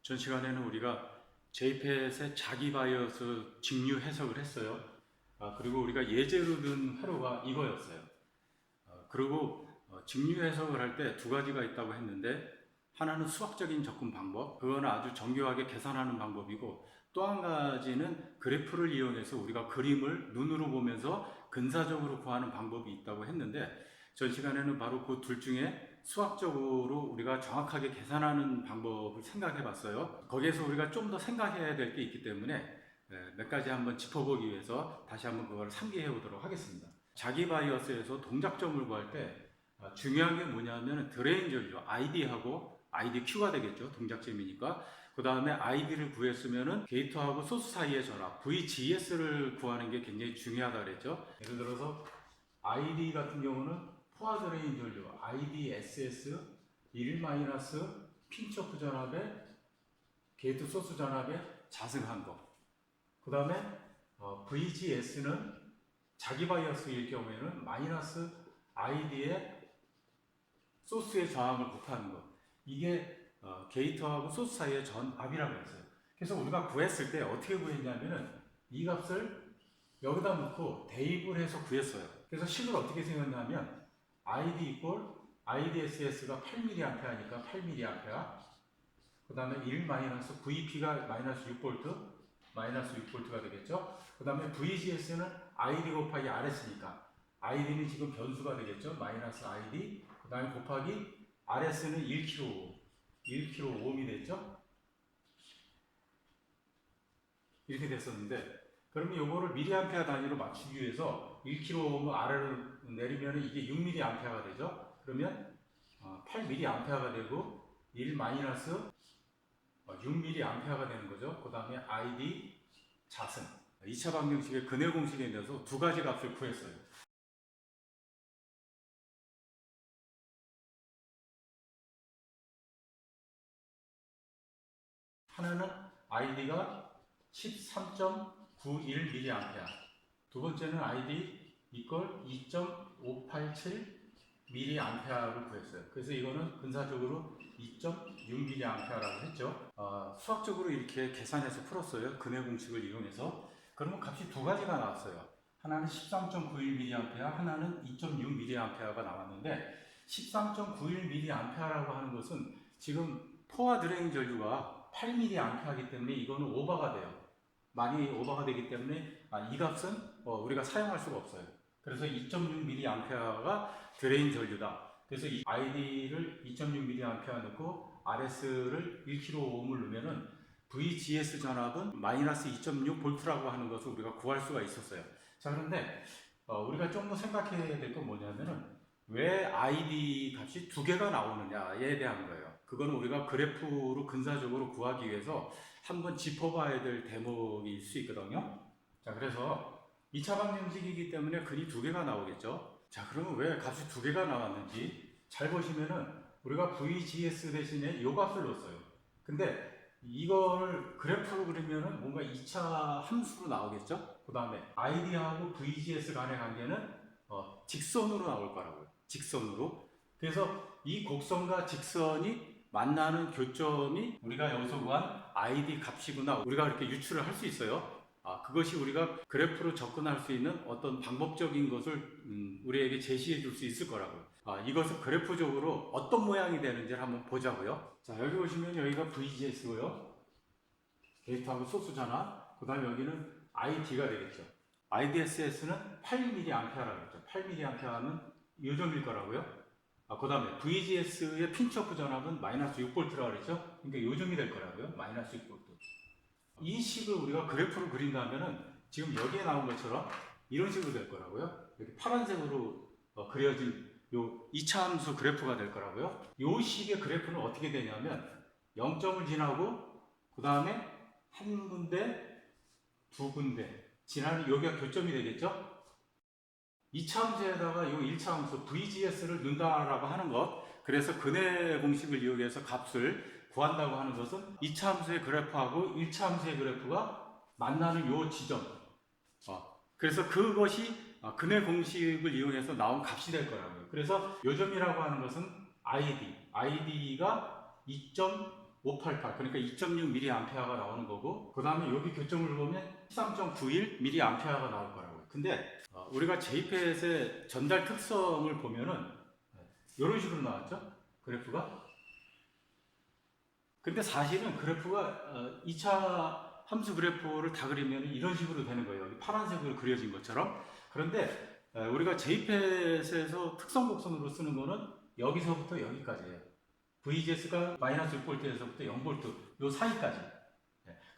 전 시간에는 우리가 JPEG의 자기 바이어스 직류 해석을 했어요. 그리고 우리가 예제로 든 회로가 이거였어요. 그리고 직류 해석을 할 때 두 가지가 있다고 했는데, 하나는 수학적인 접근 방법, 그거는 아주 정교하게 계산하는 방법이고, 또 한 가지는 그래프를 이용해서 우리가 그림을 눈으로 보면서 근사적으로 구하는 방법이 있다고 했는데, 전 시간에는 바로 그 둘 중에 수학적으로 우리가 정확하게 계산하는 방법을 생각해 봤어요. 거기에서 우리가 좀 더 생각해야 될 게 있기 때문에 몇 가지 한번 짚어보기 위해서 다시 한번 그걸 상기해 보도록 하겠습니다. 자기 바이어스에서 동작점을 구할 때 중요한 게 뭐냐면 드레인 전류, ID하고 IDQ가 되겠죠. 동작점이니까. 그 다음에 ID를 구했으면은 게이트하고 소스 사이의 전압, VGS를 구하는 게 굉장히 중요하다 그랬죠. 예를 들어서 ID 같은 경우는 포화 드레인 전류, IDSS 1- 핀처프 전압에 게이트 소스 전압에 자승한 거. 그 다음에 VGS는 자기 바이어스일 경우에는 마이너스 ID의 소스의 저항을 곱하는 거. 이게 게이트하고 소스 사이의 전압이라고 했어요. 그래서 우리가 구했을 때 어떻게 구했냐면은 이 값을 여기다 놓고 대입을 해서 구했어요. 그래서 식을 어떻게 생겼냐면 ID 이퀄 IDSS가 8mA니까 8mA, 그 다음에 1 VP가 마이너스 6V, 마이너스 6V가 되겠죠. 그 다음에 VGS는 ID 곱하기 RS니까 ID는 지금 변수가 되겠죠. 마이너스 ID, 그 다음에 곱하기 RS는 1kΩ, 1kΩ이 됐죠. 이렇게 됐었는데, 그러면 이거를 미리암페어 단위로 맞추기 위해서 1kΩ 아래를 내리면 이게 6mA가 되죠. 그러면 8mA가 되고 1 마이너스 6mA가 되는 거죠. 그 다음에 ID 자승. 2차 방정식의 근해 공식에 대해서 두 가지 값을 구했어요. 하나는 ID가 13.91mA, 두 번째는 ID 이퀄 2.587mA를 구했어요. 그래서 이거는 근사적으로 2.6mA라고 했죠. 수학적으로 이렇게 계산해서 풀었어요. 근해 공식을 이용해서. 그러면 값이 두 가지가 나왔어요. 하나는 13.91mA, 하나는 2.6mA가 나왔는데, 13.91mA라고 하는 것은 지금 포화 드레인 전류가 8mA이기 때문에 이거는 오버가 돼요. 많이 오버가 되기 때문에 이 값은 우리가 사용할 수가 없어요. 그래서 2.6mA가 드레인 전류다. 그래서 이 ID를 2.6mA 넣고 RS를 1kΩ을 넣으면은 VGS 전압은 마이너스 2.6V라고 하는 것을 우리가 구할 수가 있었어요. 자, 그런데 우리가 좀 더 생각해야 될 건 뭐냐면은 왜 ID 값이 두 개가 나오느냐에 대한 거예요. 그거는 우리가 그래프로 근사적으로 구하기 위해서 한번 짚어봐야 될 대목일 수 있거든요. 자, 그래서 2차 방정식이기 때문에 근이 두 개가 나오겠죠. 자, 그러면 왜 값이 두 개가 나왔는지 잘 보시면은 우리가 VGS 대신에 요 값을 넣었어요. 근데 이거를 그래프로 그리면은 뭔가 2차 함수로 나오겠죠. 그 다음에 ID하고 VGS 간의 관계는 직선으로 나올 거라고요. 직선으로. 그래서 이 곡선과 직선이 만나는 교점이 우리가 여기서 구한 ID 값이구나. 우리가 이렇게 유추를 할 수 있어요. 그것이 우리가 그래프로 접근할 수 있는 어떤 방법적인 것을 우리에게 제시해 줄 수 있을 거라고요. 이것을 그래프적으로 어떤 모양이 되는지를 한번 보자고요. 자, 여기 보시면 여기가 VGS고요. 게이트하고 소스 전압. 그 다음에 여기는 ID가 되겠죠. IDSS는 8mA라고 했죠. 8mA는 요점일 거라고요. 그 다음에 VGS의 핀처프 전압은 마이너스 6V라고 그랬죠. 그러니까 요점이 될 거라고요. 마이너스 6V. 이 식을 우리가 그래프로 그린다면은 지금 여기에 나온 것처럼 이런 식으로 될 거라고요. 이렇게 파란색으로 그려진 요 2차 함수 그래프가 될 거라고요. 요 식의 그래프는 어떻게 되냐면 0점을 지나고 그 다음에 한 군데, 두 군데 지나는 여기가 교점이 되겠죠. 2차 함수에다가 요 1차 함수 VGS를 넣는다라고 하는 것, 그래서 근해 공식을 이용해서 값을 구한다고 하는 것은 2차 함수의 그래프하고 1차 함수의 그래프가 만나는 요 지점, 그래서 그것이 근해 공식을 이용해서 나온 값이 될 거라고요. 그래서 요점이라고 하는 것은 ID가 588 그러니까 2.6mA가 나오는 거고 그 다음에 여기 교점을 보면 13.91mA가 나올 거라고요. 근데 우리가 JPEG의 전달 특성을 보면은 이런 식으로 나왔죠? 그래프가. 근데 사실은 그래프가 2차 함수 그래프를 다 그리면 이런 식으로 되는 거예요. 여기 파란색으로 그려진 것처럼. 그런데 우리가 JPEG에서 특성 곡선으로 쓰는 거는 여기서부터 여기까지예요. VGS가 마이너스 6V에서부터 0V 요 사이까지.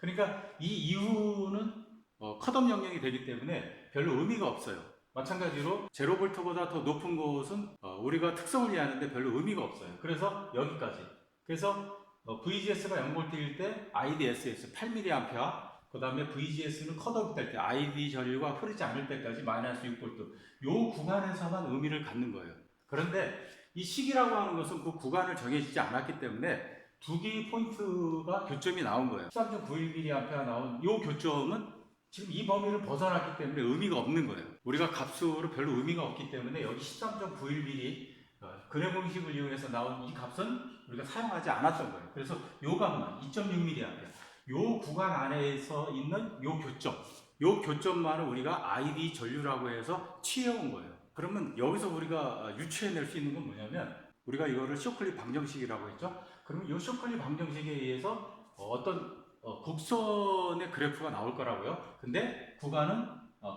그러니까 이 이후는 컷업 명령이 되기 때문에 별로 의미가 없어요. 마찬가지로 0V보다 더 높은 곳은 우리가 특성을 이해하는데 별로 의미가 없어요. 그래서 여기까지. 그래서 VGS가 0V일 때 IDSS 8mA, 그 다음에 VGS는 컷업이 될 때 ID 전류가 흐르지 않을 때까지 마이너스 6V 요 구간에서만 의미를 갖는 거예요. 그런데 이 시기라고 하는 것은 그 구간을 정해지지 않았기 때문에 두 개의 포인트가 교점이 나온 거예요. 13.91mA 나온 요 교점은 지금 이 범위를 벗어났기 때문에 의미가 없는 거예요. 우리가 값수로 별로 의미가 없기 때문에 여기 13.91mm 근해 공식을 이용해서 나온 이 값은 우리가 사용하지 않았던 거예요. 그래서 요 값만 2.6mA 요 구간 안에서 있는 요 교점만을 우리가 ID 전류라고 해서 취해온 거예요. 그러면 여기서 우리가 유추해낼 수 있는 건 뭐냐면 우리가 이거를 쇼클립 방정식이라고 했죠. 그러면 이 쇼클립 방정식에 의해서 어떤 곡선의 그래프가 나올 거라고요. 근데 구간은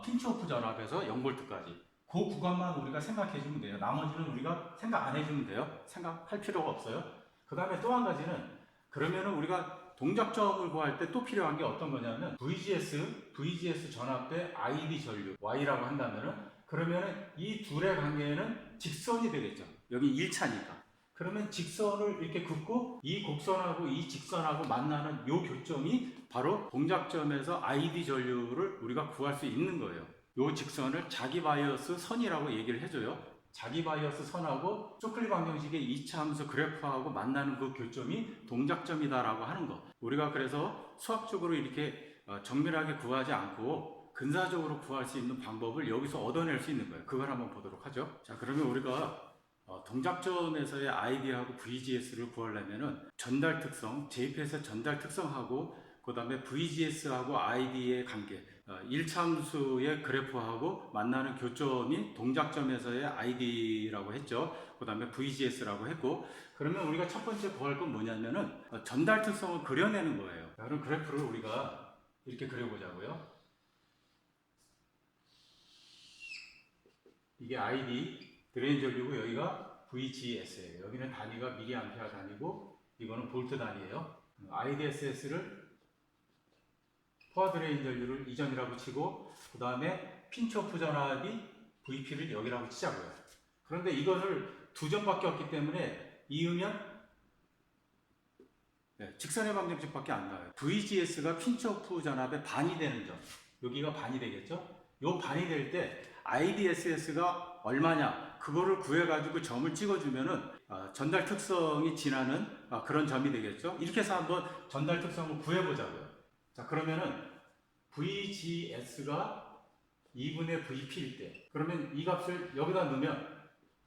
핀치오프 전압에서 0V까지 그 구간만 우리가 생각해 주면 돼요. 나머지는 우리가 생각 안 해주면 돼요. 생각할 필요가 없어요. 그 다음에 또 한 가지는 그러면은 우리가 동작점을 구할 때 또 필요한 게 어떤 거냐면 VGS 전압 대 ID 전류 Y라고 한다면은 그러면은 이 둘의 관계는 직선이 되겠죠. 여기 1차니까. 그러면 직선을 이렇게 긋고 이 곡선하고 이 직선하고 만나는 요 교점이 바로 동작점에서 ID 전류를 우리가 구할 수 있는 거예요. 요 직선을 자기 바이어스 선이라고 얘기를 해줘요. 자기 바이어스 선하고 쇼클립 방정식의 2차 함수 그래프하고 만나는 그 교점이 동작점이다라고 하는 거. 우리가 그래서 수학적으로 이렇게 정밀하게 구하지 않고 근사적으로 구할 수 있는 방법을 여기서 얻어낼 수 있는 거예요. 그걸 한번 보도록 하죠. 자, 그러면 우리가 동작점에서의 ID하고 VGS를 구하려면은 전달 특성, JPEG에서 전달 특성하고 그 다음에 VGS하고 ID의 관계, 1차 함수의 그래프하고 만나는 교점이 동작점에서의 ID라고 했죠. 그 다음에 VGS라고 했고, 그러면 우리가 첫 번째 구할 건 뭐냐면은 전달 특성을 그려내는 거예요. 자, 그럼 그래프를 우리가 이렇게 그려보자고요. 이게 ID 드레인 전류고 여기가 VGS예요. 여기는 단위가 미리암페어 단위고 이거는 볼트 단위예요. IDSS를 포화 드레인 전류를 이전이라고 치고 그 다음에 핀치오프 전압이 VP를 여기라고 치자고요. 그런데 이것을 두 점밖에 없기 때문에 이으면 직선의 방정식밖에 안 나와요. VGS가 핀치오프 전압의 반이 되는 점, 여기가 반이 되겠죠? 요 반이 될 때 IDSS가 얼마냐 그거를 구해가지고 점을 찍어주면은 전달 특성이 지나는 그런 점이 되겠죠. 이렇게 해서 한번 전달 특성을 구해보자고요. 자, 그러면은 VGS가 2분의 VP일 때 그러면 이 값을 여기다 넣으면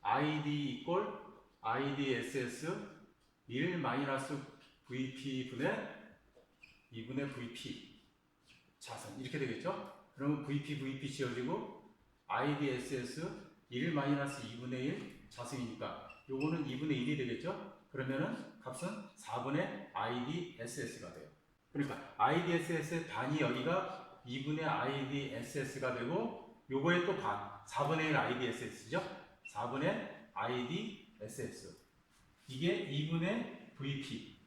ID 이꼴 IDSS 1 마이너스 VP 분의 2분의 VP 자선 이렇게 되겠죠. 그러면 VP 지어지고 IDSS 1-2분의 1 자승이니까 요거는 2분의 1이 되겠죠? 그러면은 값은 4분의 IDSS가 돼요. 그러니까 IDSS의 반이 여기가 2분의 IDSS가 되고 요거의 또 반, 4분의 1 IDSS죠? 4분의 IDSS 이게 2분의 VP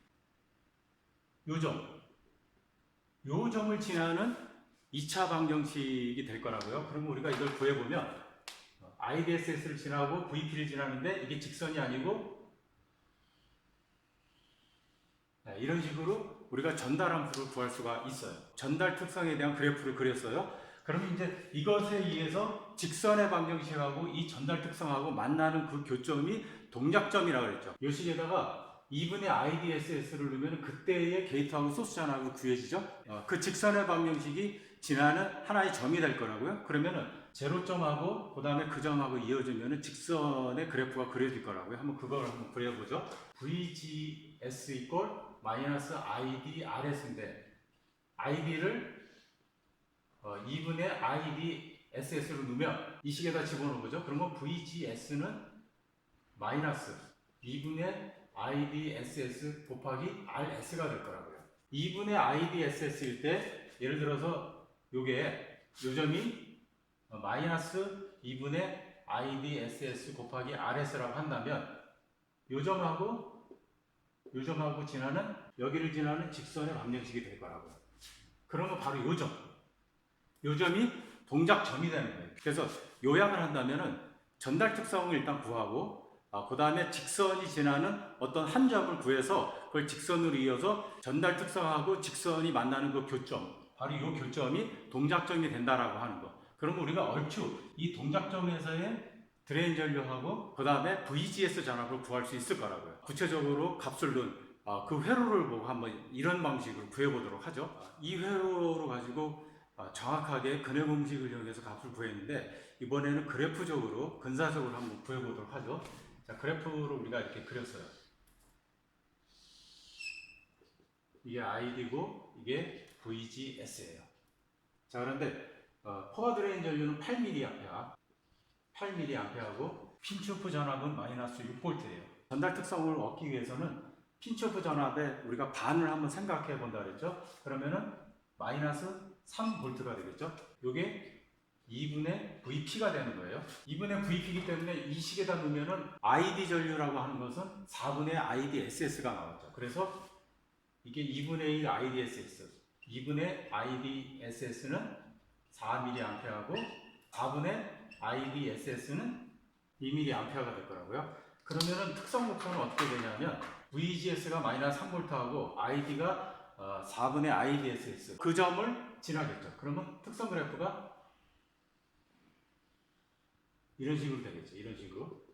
요 점을 지나는 2차 방정식이 될 거라고요. 그러면 우리가 이걸 구해보면 IDSS를 지나고 VP를 지나는데 이게 직선이 아니고 이런 식으로 우리가 전달 함수를 구할 수가 있어요. 전달 특성에 대한 그래프를 그렸어요. 그러면 이제 이것에 의해서 직선의 방정식하고 이 전달 특성하고 만나는 그 교점이 동작점이라고 그랬죠. 이 식에다가 2분의 IDSS를 넣으면 그때의 게이트하고 소스 전압이 구해지죠. 그 직선의 방정식이 지나는 하나의 점이 될 거라고요. 그러면은 제로점하고 그 다음에 그 점하고 이어지면은 직선의 그래프가 그려질 거라고요. 한번 그걸 한번 그려보죠. VGS 이꼴 마이너스 ID RS인데 ID를 2분의 ID SS로 넣으면 이 식에다 집어넣은 거죠. 그러면 VGS는 마이너스 2분의 IDSS 곱하기 RS가 될 거라고요. 2분의 IDSS일 때 예를 들어서 요점이 마이너스 2분의 IDSS 곱하기 RS라고 한다면 요점하고 지나는 여기를 지나는 직선의 방정식이 될 거라고요. 그러면 바로 요점이 동작점이 되는 거예요. 그래서 요약을 한다면은 전달 특성을 일단 구하고 그 다음에 직선이 지나는 어떤 한 점을 구해서 그걸 직선으로 이어서 전달 특성하고 직선이 만나는 그 교점, 바로 이 교점이 동작점이 된다라고 하는 거. 그러면 우리가 얼추 이 동작점에서의 드레인 전류하고 그 다음에 VGS 전압을 구할 수 있을 거라고요. 구체적으로 값을 넣은 그 회로를 보고 한번 이런 방식으로 구해보도록 하죠. 이 회로로 가지고 정확하게 근해 공식을 이용해서 값을 구했는데 이번에는 그래프적으로 근사적으로 한번 구해보도록 하죠. 자, 그래프를 우리가 이렇게 그렸어요. 이게 ID고 이게 VGS예요. 자, 그런데 포화 드레인 전류는 8mA고 핀치오프 전압은 마이너스 6V예요. 전달 특성을 얻기 위해서는 핀치오프 전압에 우리가 반을 한번 생각해 본다 그랬죠. 그러면은 마이너스 3V가 되겠죠. 요게 2분의 VP가 되는 거예요. 2분의 VP이기 때문에 이 식에다 넣으면은 ID 전류라고 하는 것은 4분의 IDSS가 나왔죠. 그래서 이게 2분의 1 IDSS, 2분의 IDSS는 4mA하고 4분의 IDSS는 2mA가 될 거라고요. 그러면은 특성 목표는 어떻게 되냐면 VGS가 마이너스 3V하고 ID가 4분의 IDSS 그 점을 지나겠죠. 그러면 특성 그래프가 이런 식으로 되겠죠. 이런 식으로.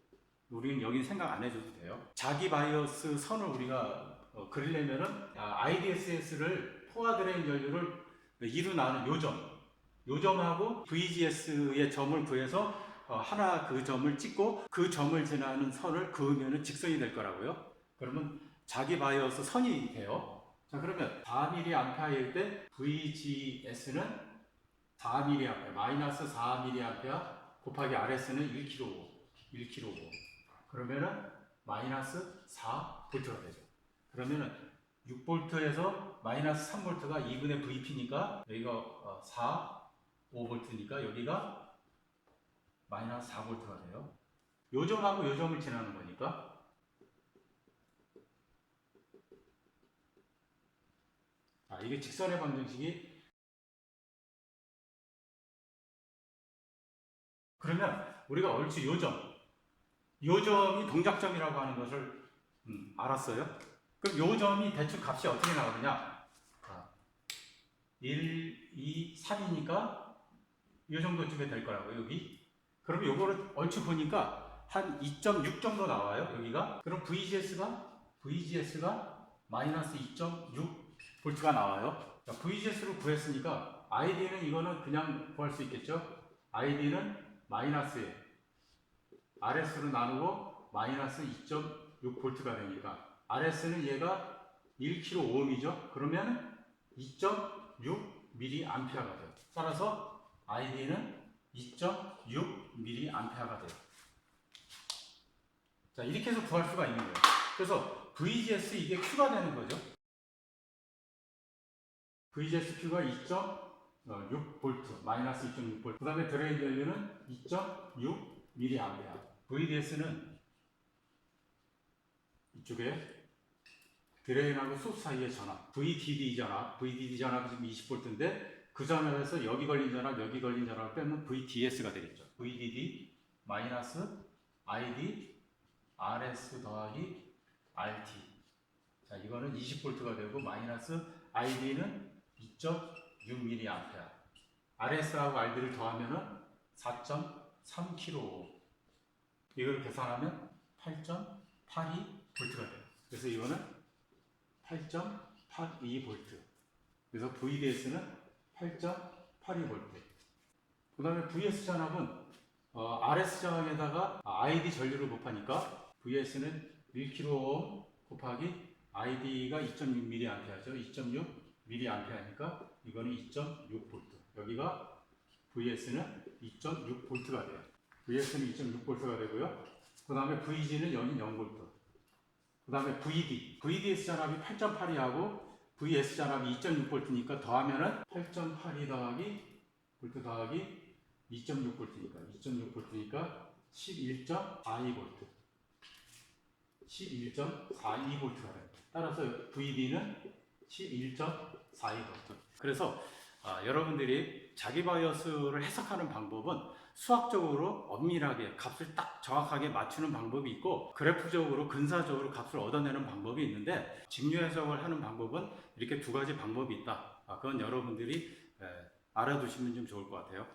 우리는 여기는 생각 안 해줘도 돼요. 자기 바이어스 선을 우리가 그리려면은 IDSS를 포화 드레인 전류를 이루 나눈 요점하고 VGS의 점을 구해서 하나 그 점을 찍고 그 점을 지나는 선을 그으면 직선이 될 거라고요. 그러면 자기 바이어스 선이 돼요. 자, 그러면 4mA일 때 VGS는 4mA, 마이너스 4mA 곱하기 RS는 1kΩ. 그러면은 마이너스 4V가 되죠. 그러면은 6V에서 마이너스 3V가 2분의 VP니까 여기가 5V니까 여기가 마이너스 4V가 돼요. 요점하고 요점을 지나는 거니까 이게 직선의 방정식이 그러면 우리가 얼추 요점이 동작점이라고 하는 것을 알았어요. 그럼 요점이 대충 값이 어떻게 나오느냐? 1, 2, 3이니까 이 정도쯤에 될 거라고 여기. 그럼 요거를 얼추 보니까 한 2.6 정도 나와요. 여기가. 그럼 VGS가 마이너스 2.6V가 나와요. 자, VGS로 구했으니까 ID는 이거는 그냥 구할 수 있겠죠? ID는 마이너스에 RS로 나누고 마이너스 2.6V가 되니까 RS는 얘가 1kΩ이죠. 그러면 2.6mA가 돼요. 따라서 ID는 2.6mA가 돼요. 자, 이렇게 해서 구할 수가 있는 거예요. 그래서 VGS 이게 Q가 되는 거죠. VGS Q가 2.6V, 마이너스 2.6V. 그 다음에 드레인 전류는 2.6mA. VDS는 이쪽에 드레인하고 소스 사이의 전압, VDD 전압이 지금 20V인데 그 전압에서 여기 걸린 전압을 빼면 VDS가 되겠죠. VDD 마이너스 ID RS 더하기 RT. 자, 이거는 20V가 되고 마이너스 ID는 2.6mA. RS하고 RD를 더하면은 4.3kΩ. 이걸 계산하면 8.82V가 돼요. 그래서 이거는 8.82V. 그래서 VDS는 8.82V. 그 다음에 VS 전압은 RS 전압에다가 ID 전류를 곱하니까 VS는 1kΩ 곱하기 ID가 2.6mA죠. 2.6mA니까 이거는 2.6V. 여기가 VS는 2.6V가 돼요. VS는 2.6V가 되고요. 그 다음에 VG는 여기 0V. 그 다음에 VDS 전압이 8.82하고 VS 전압이 2.6V니까 더하면은 8.82 더하기 볼트 더하기 2.6V니까 11.42V. 11.42V가 됩니다. 따라서 VD는 11.42V. 그래서 여러분들이 자기 바이오스를 해석하는 방법은 수학적으로 엄밀하게 값을 딱 정확하게 맞추는 방법이 있고 그래프적으로 근사적으로 값을 얻어내는 방법이 있는데 직류 해석을 하는 방법은 이렇게 두 가지 방법이 있다. 그건 여러분들이 알아두시면 좀 좋을 것 같아요.